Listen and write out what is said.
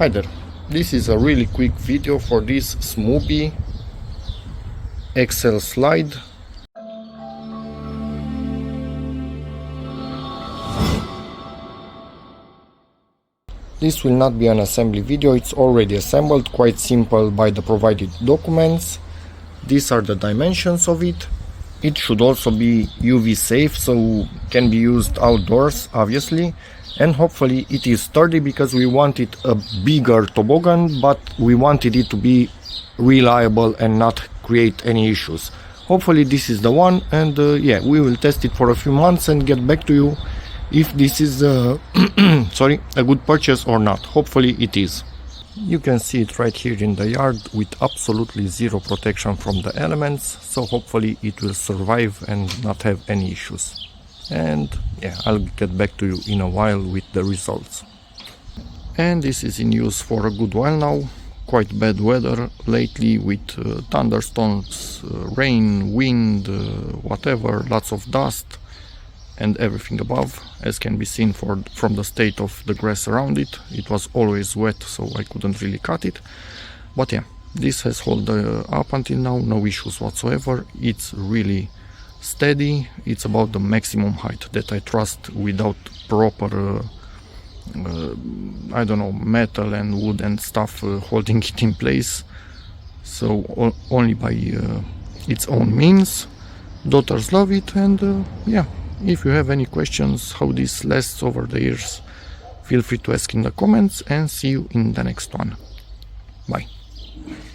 Hi there, this is a really quick video for this SMOBI XL slide. This will not be an assembly video, it's already assembled, quite simple by the provided documents. These are the dimensions of it. It should also be UV safe, so can be used outdoors obviously, and hopefully it is sturdy because we wanted a bigger toboggan, but we wanted it to be reliable and not create any issues. Hopefully this is the one, and yeah, we will test it for a few months and get back to you if this is sorry, a good purchase or not. Hopefully it is. You can see it right here in the yard with absolutely zero protection from the elements, so hopefully it will survive and not have any issues. And yeah, I'll get back to you in a while with the results. And this is in use for a good while now. Quite bad weather lately with thunderstorms, rain, wind, whatever, lots of dust and everything above, as can be seen from the state of the grass around it. It was always wet, so I couldn't really cut it. But yeah, this has held up until now, no issues whatsoever. It's really steady. It's about the maximum height that I trust without proper I don't know, metal and wood and stuff holding it in place. So only by its own means. Daughters love it, and yeah, if you have any questions how this lasts over the years, feel free to ask in the comments, and see you in the next one. Bye.